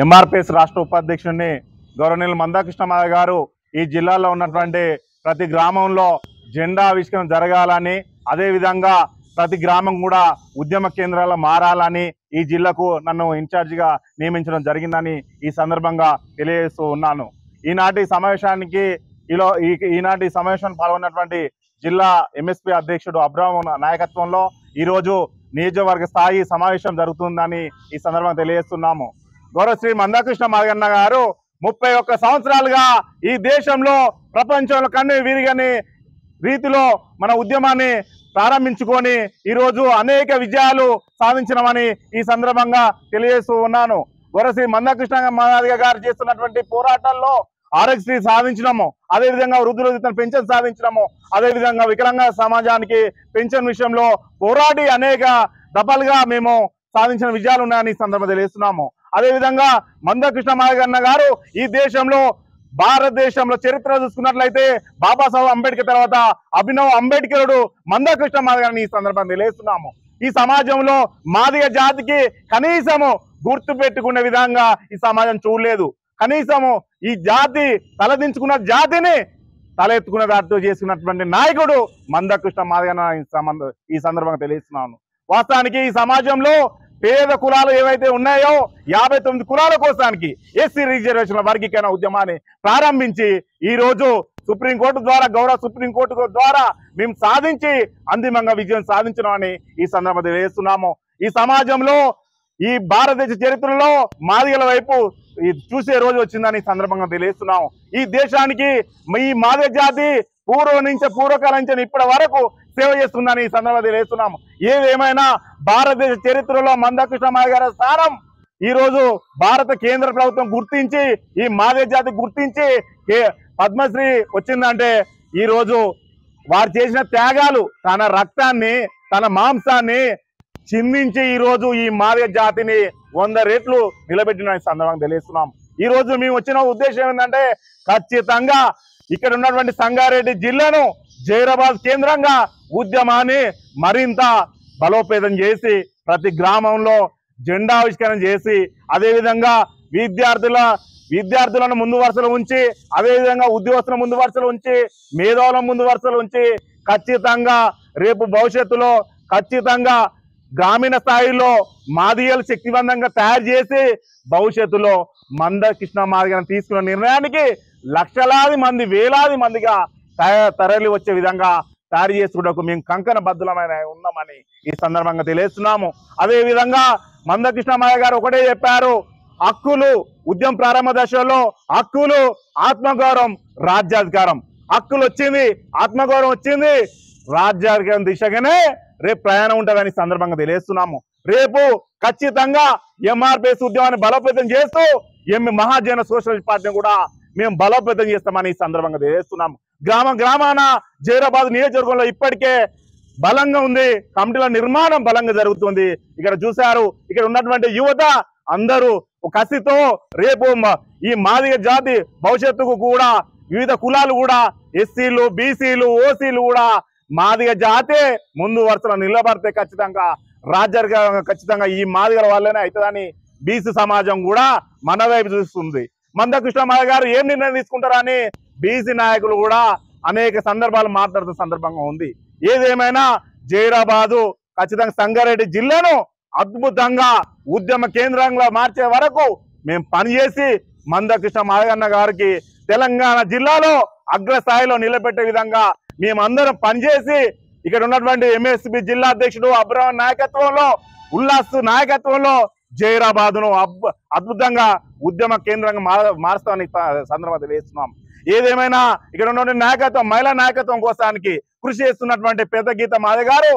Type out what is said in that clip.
ఎంఆర్పిఎస్ రాష్ట్ర ఉపాధ్యక్షుడిని గౌరవనీయులు మందాకృష్ణ మాదిగ గారు ఈ జిల్లాలో ఉన్నటువంటి ప్రతి గ్రామంలో జెండా ఆవిష్కరణ జరగాలని, అదేవిధంగా ప్రతి గ్రామం కూడా ఉద్యమ కేంద్రాలు మారాలని ఈ జిల్లాకు నన్ను ఇన్ఛార్జిగా నియమించడం జరిగిందని ఈ సందర్భంగా తెలియజేస్తూ ఉన్నాను. ఈనాటి సమావేశానికి పాల్గొన్నటువంటి జిల్లా ఎంఎస్పీ అధ్యక్షుడు అబ్రహం నాయకత్వంలో ఈరోజు నియోజకవర్గ స్థాయి సమావేశం జరుగుతుందని ఈ సందర్భంగా తెలియజేస్తున్నాము. గౌరవ శ్రీ మందాకృష్ణ మాదిగ గారు 31 సంవత్సరాలుగా ఈ దేశంలో ప్రపంచంలో కన్నీ విరిగని రీతిలో మన ఉద్యమాన్ని ప్రారంభించుకొని ఈరోజు అనేక విజయాలు సాధించినామని ఈ సందర్భంగా తెలియజేస్తూ ఉన్నాను. గౌరవ శ్రీ మందాకృష్ణ మాదిగ గారు చేస్తున్నటువంటి పోరాటాల్లో ఆరోగ్యశ్రీ సాధించినాము, అదేవిధంగా వృద్ధుల పెన్షన్ సాధించినాము, అదేవిధంగా వికలాంగ సమాజానికి పెన్షన్ విషయంలో పోరాడి అనేక దఫలుగా మేము సాధించిన విజయాలు ఉన్నాయని ఈ సందర్భంగా తెలియజేస్తున్నాము. అదేవిధంగా మందాకృష్ణ మాదిగ గారు ఈ దేశంలో భారతదేశంలో చరిత్ర చూసుకున్నట్లయితే బాబాసాహెబ్ అంబేద్కర్ తర్వాత అభినవ్ అంబేద్కరుడు మందాకృష్ణ మాదిగ గారిని ఈ సందర్భంగా తెలియజేస్తున్నాము. ఈ సమాజంలో మాదిగ జాతికి కనీసము గుర్తు పెట్టుకునే విధంగా ఈ సమాజం చూడలేదు. కనీసము ఈ జాతి తలదించుకున్న జాతిని తలెత్తుకునేటట్టు చేసుకున్నటువంటి నాయకుడు మందాకృష్ణ మాదిగ ఈ సందర్భంగా తెలియజేస్తున్నాను. వాస్తవానికి ఈ సమాజంలో పేద కులాలు ఏవైతే ఉన్నాయో 59 కులాల కోసానికి ఎస్సీ రిజర్వేషన్ల వర్గీకరణ ఉద్యమాన్ని ప్రారంభించి ఈ రోజు సుప్రీంకోర్టు ద్వారా గౌరవ సుప్రీంకోర్టు ద్వారా మేము సాధించి అంతిమంగా విజయం సాధించడామని ఈ సందర్భంగా తెలియజేస్తున్నాము. ఈ సమాజంలో ఈ భారతదేశ చరిత్రలో మాదిగల వైపు చూసే రోజు వచ్చిందని ఈ సందర్భంగా తెలియజేస్తున్నాము. ఈ దేశానికి ఈ మాదిగ జాతి పూర్వకాలం నుంచి ఇప్పటి వరకు సేవ చేస్తుందని ఈ సందర్భంగా తెలియజేస్తున్నాము. ఏదేమైనా భారతదేశ చరిత్రలో మందాకృష్ణ మాదిగ గారి స్థానం ఈ రోజు భారత కేంద్ర ప్రభుత్వం గుర్తించి ఈ మాదిగ జాతి గుర్తించి పద్మశ్రీ వచ్చిందంటే ఈ రోజు వారు చేసిన త్యాగాలు, తన రక్తాన్ని తన మాంసాన్ని చిందించి ఈ రోజు ఈ మాదిగ జాతిని 100 రెట్లు నిలబెట్టిన సందర్భంగా తెలియజేస్తున్నాం. ఈ రోజు మేము వచ్చిన ఉద్దేశం ఏంటంటే ఖచ్చితంగా ఇక్కడ ఉన్నటువంటి సంగారెడ్డి జిల్లాను జైరాబాద్ కేంద్రంగా ఉద్యమాన్ని మరింత బలోపేతం చేసి ప్రతి గ్రామంలో జెండా ఆవిష్కరణ చేసి అదేవిధంగా విద్యార్థులను ముందు వరుసలో ఉంచి అదేవిధంగా ఉద్యోగస్తుల ముందు వరుసలో ఉంచి మేధావుల ముందు వరుసలో ఉంచి ఖచ్చితంగా రేపు భవిష్యత్తులో ఖచ్చితంగా గ్రామీణ స్థాయిలో మాదిగలు శక్తివంతంగా తయారు చేసి భవిష్యత్తులో మందాకృష్ణ మాదిగను తీసుకున్న నిర్ణయానికి లక్షలాది మంది వేలాది మందిగా తరలి వచ్చే విధంగా తయారు చేసుకున్నకు మేము కంకణ బద్దులమైన ఉన్నామని ఈ సందర్భంగా తెలియజేస్తున్నాము. అదేవిధంగా మందాకృష్ణ మాదిగ గారు ఒకటే చెప్పారు, హక్కులు ఉద్యమ ప్రారంభ దశలో హక్కులు, ఆత్మగౌరవం, రాజ్యాధికారం. హక్కులు వచ్చింది, ఆత్మగౌరవం వచ్చింది, రాజ్యాధికారం దిశగానే రేపు ప్రయాణం ఉంటుందని సందర్భంగా తెలియజేస్తున్నాము. రేపు ఖచ్చితంగా ఎంఆర్పిఎస్ ఉద్యమాన్ని బలోపేతం చేస్తూ మహాజన సోషలిస్ట్ పార్టీని కూడా మేము బలోపేతం చేస్తామని ఈ సందర్భంగా తెలియజేస్తున్నాము. గ్రామాన జైరాబాద్ నియోజకవర్గంలో ఇప్పటికే బలంగా ఉంది, కమిటీల నిర్మాణం బలంగా జరుగుతుంది. ఇక్కడ చూశారు, ఇక్కడ ఉన్నటువంటి యువత అందరూ కసితో రేపు ఈ మాదిగ జాతి భవిష్యత్తుకు కూడా వివిధ కులాలు కూడా ఎస్సీలు, బీసీలు, ఓసీలు కూడా మాదిగ జాతే ముందు వరుసలో నిలబడితే ఖచ్చితంగా రాజ్యాంగంగా ఖచ్చితంగా ఈ మాదిగల వల్లనే అవుతుందని బీసీ సమాజం కూడా మన వైపు చూస్తుంది. మందాకృష్ణ మాదిగ గారు ఏం నిర్ణయం తీసుకుంటారని బీసీ నాయకులు కూడా అనేక సందర్భాలు మాట్లాడుతున్న సందర్భంగా ఉంది. ఏదేమైనా జైరాబాదు ఖచ్చితంగా సంగారెడ్డి జిల్లాను అద్భుతంగా ఉద్యమ కేంద్రంగా మార్చే వరకు మేము పనిచేసి మందాకృష్ణ మాదిగ గారికి తెలంగాణ జిల్లాలో అగ్రస్థాయిలో నిలబెట్టే విధంగా మేమందరం పనిచేసి ఇక్కడ ఉన్నటువంటి ఎంఎస్పీ జిల్లా అధ్యక్షుడు అబ్రహం నాయకత్వంలో, ఉల్లాస్ నాయకత్వంలో జైరాబాదును అద్భుతంగా ఉద్యమ కేంద్రంగా మారుస్తామని సందర్భంగా తెలియజేస్తున్నాం. ఏదేమైనా ఇక్కడ ఉన్నటువంటి నాయకత్వం, మహిళా నాయకత్వం కోసానికి కృషి చేస్తున్నటువంటి పెద్ద గీత మాదిగ గారు